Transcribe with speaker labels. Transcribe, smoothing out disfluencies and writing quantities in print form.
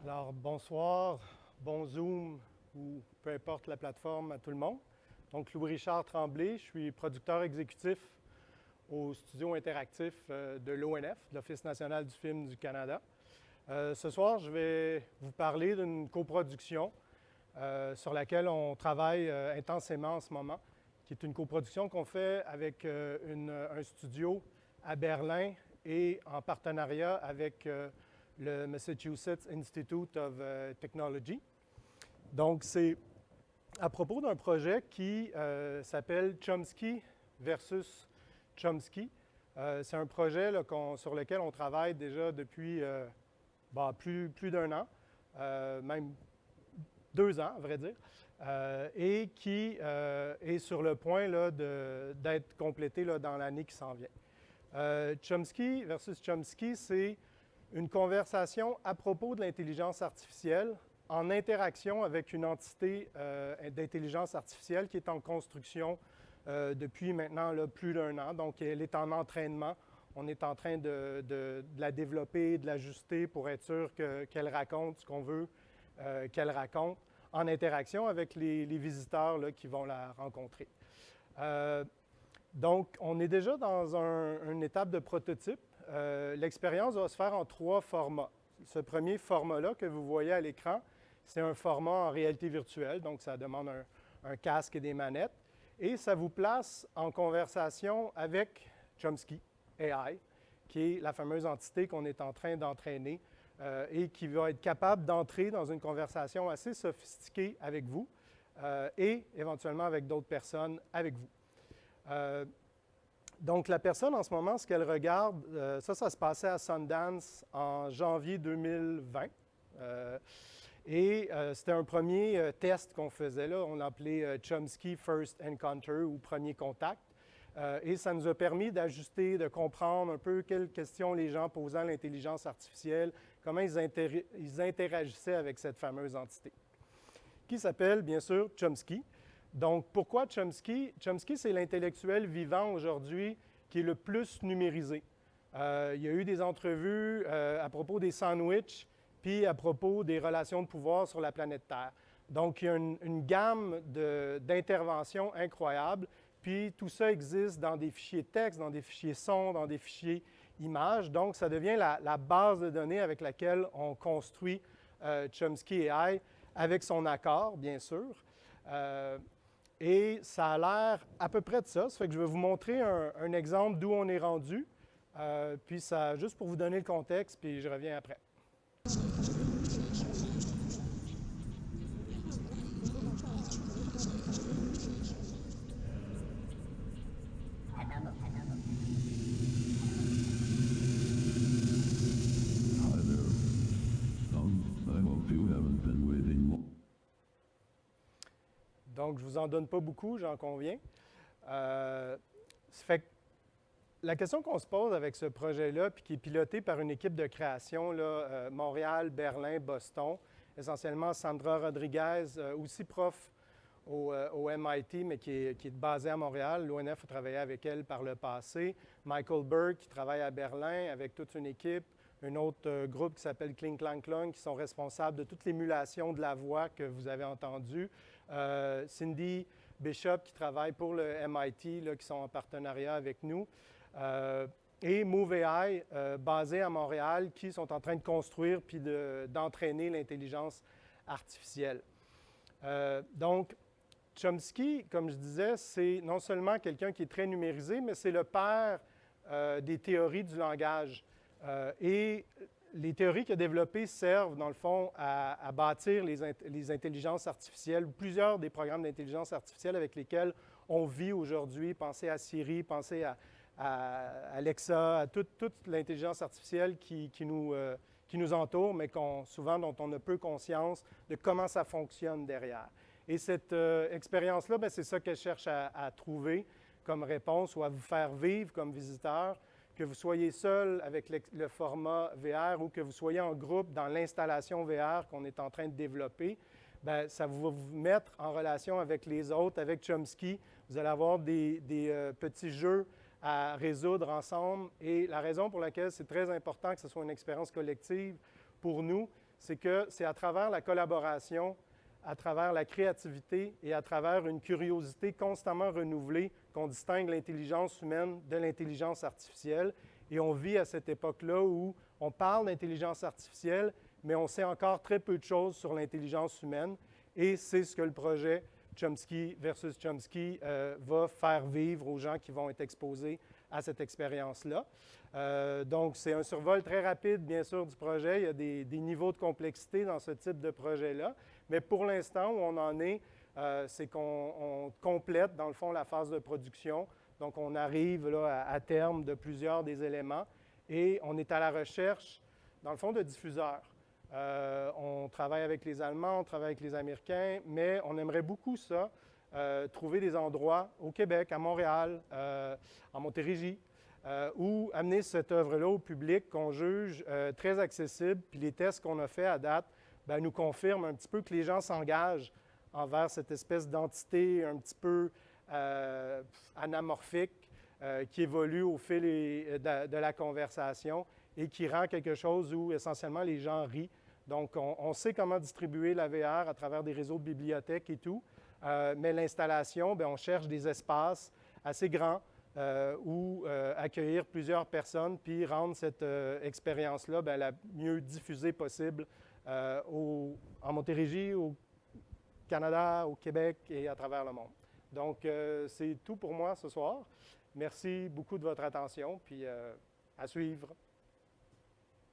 Speaker 1: Alors, bonsoir, bon Zoom ou peu importe la plateforme à tout le monde. Donc, Louis-Richard Tremblay, je suis producteur exécutif au studio interactif de l'ONF, de l'Office national du film du Canada. Ce soir, je vais vous parler d'une coproduction sur laquelle on travaille intensément en ce moment, qui est une coproduction qu'on fait avec un studio à Berlin et en partenariat avec le Massachusetts Institute of Technology. Donc, c'est à propos d'un projet qui s'appelle Chomsky versus Chomsky. C'est un projet là, sur lequel on travaille déjà depuis plus d'un an, même 2 ans, à vrai dire, et qui est sur le point d'être complété là, dans l'année qui s'en vient. Chomsky versus Chomsky, c'est une conversation à propos de l'intelligence artificielle en interaction avec une entité d'intelligence artificielle qui est en construction depuis maintenant là, plus d'un an. Donc, elle est en entraînement. On est en train de la développer, de l'ajuster pour être sûr qu'elle raconte ce qu'on veut qu'elle raconte en interaction avec les visiteurs là, qui vont la rencontrer. Donc, on est déjà dans une étape de prototype. L'expérience va se faire en 3 formats. Ce premier format-là que vous voyez à l'écran, c'est un format en réalité virtuelle, donc ça demande un casque et des manettes. Et ça vous place en conversation avec Chomsky AI, qui est la fameuse entité qu'on est en train d'entraîner et qui va être capable d'entrer dans une conversation assez sophistiquée avec vous et éventuellement avec d'autres personnes avec vous. Donc, la personne, en ce moment, ce qu'elle regarde, ça se passait à Sundance en janvier 2020. C'était un premier test qu'on faisait là. On l'appelait Chomsky First Encounter ou Premier Contact. Et ça nous a permis d'ajuster, de comprendre un peu quelles questions les gens posaient à l'intelligence artificielle, comment ils interagissaient avec cette fameuse entité, qui s'appelle, bien sûr, Chomsky. Donc, pourquoi Chomsky? Chomsky, c'est l'intellectuel vivant aujourd'hui qui est le plus numérisé. Il y a eu des entrevues à propos des sandwichs, puis à propos des relations de pouvoir sur la planète Terre. Donc, il y a une gamme d'interventions incroyables, puis tout ça existe dans des fichiers texte, dans des fichiers son, dans des fichiers images. Donc, ça devient la base de données avec laquelle on construit Chomsky AI, avec son accord, bien sûr. Et ça a l'air à peu près de ça. Ça fait que je vais vous montrer un exemple d'où on est rendu. Puis ça, juste pour vous donner le contexte, puis je reviens après. Donc, je ne vous en donne pas beaucoup, j'en conviens. Ça fait que la question qu'on se pose avec ce projet-là, puis qui est piloté par une équipe de création, là, Montréal, Berlin, Boston, essentiellement Sandra Rodriguez, aussi prof au MIT, mais qui est basée à Montréal. L'ONF a travaillé avec elle par le passé. Michael Burke, qui travaille à Berlin avec toute une équipe. Un autre groupe qui s'appelle Kling Klang Klang, qui sont responsables de toute l'émulation de la voix que vous avez entendue. Cindy Bishop, qui travaille pour le MIT, là, qui sont en partenariat avec nous. Et MoveAI, basé à Montréal, qui sont en train de construire puis d'entraîner l'intelligence artificielle. Donc, Chomsky, comme je disais, c'est non seulement quelqu'un qui est très numérisé, mais c'est le père des théories du langage. Et les théories qu'il a développées servent, dans le fond, à bâtir les intelligences artificielles, ou plusieurs des programmes d'intelligence artificielle avec lesquels on vit aujourd'hui. Pensez à Siri, pensez à Alexa, à toute l'intelligence artificielle qui nous entoure, mais souvent dont on a peu conscience de comment ça fonctionne derrière. Et cette expérience-là, c'est ça qu'elle cherche à trouver comme réponse ou à vous faire vivre comme visiteur, que vous soyez seul avec le format VR ou que vous soyez en groupe dans l'installation VR qu'on est en train de développer. Ça va vous mettre en relation avec les autres, avec Chomsky. Vous allez avoir des petits jeux à résoudre ensemble. Et la raison pour laquelle c'est très important que ce soit une expérience collective pour nous, c'est que c'est à travers la collaboration, à travers la créativité et à travers une curiosité constamment renouvelée qu'on distingue l'intelligence humaine de l'intelligence artificielle. Et on vit à cette époque-là où on parle d'intelligence artificielle, mais on sait encore très peu de choses sur l'intelligence humaine. Et c'est ce que le projet Chomsky versus Chomsky va faire vivre aux gens qui vont être exposés à cette expérience-là. Donc, c'est un survol très rapide, bien sûr, du projet. Il y a des niveaux de complexité dans ce type de projet-là. Mais pour l'instant, où on en est, c'est qu'on complète, dans le fond, la phase de production. Donc, on arrive là, à terme de plusieurs des éléments et on est à la recherche, dans le fond, de diffuseurs. On travaille avec les Allemands, on travaille avec les Américains, mais on aimerait beaucoup ça, trouver des endroits au Québec, à Montréal, en Montérégie, où amener cette œuvre-là au public qu'on juge très accessible. Puis les tests qu'on a faits à date bien, nous confirment un petit peu que les gens s'engagent envers cette espèce d'entité un petit peu anamorphique qui évolue au fil de la conversation et qui rend quelque chose où essentiellement les gens rient. Donc, on sait comment distribuer la VR à travers des réseaux de bibliothèques et tout, mais l'installation, bien, on cherche des espaces assez grands où accueillir plusieurs personnes puis rendre cette expérience-là bien, la mieux diffusée possible en Montérégie, au Canada, au Québec et à travers le monde. Donc, c'est tout pour moi ce soir. Merci beaucoup de votre attention, puis à suivre.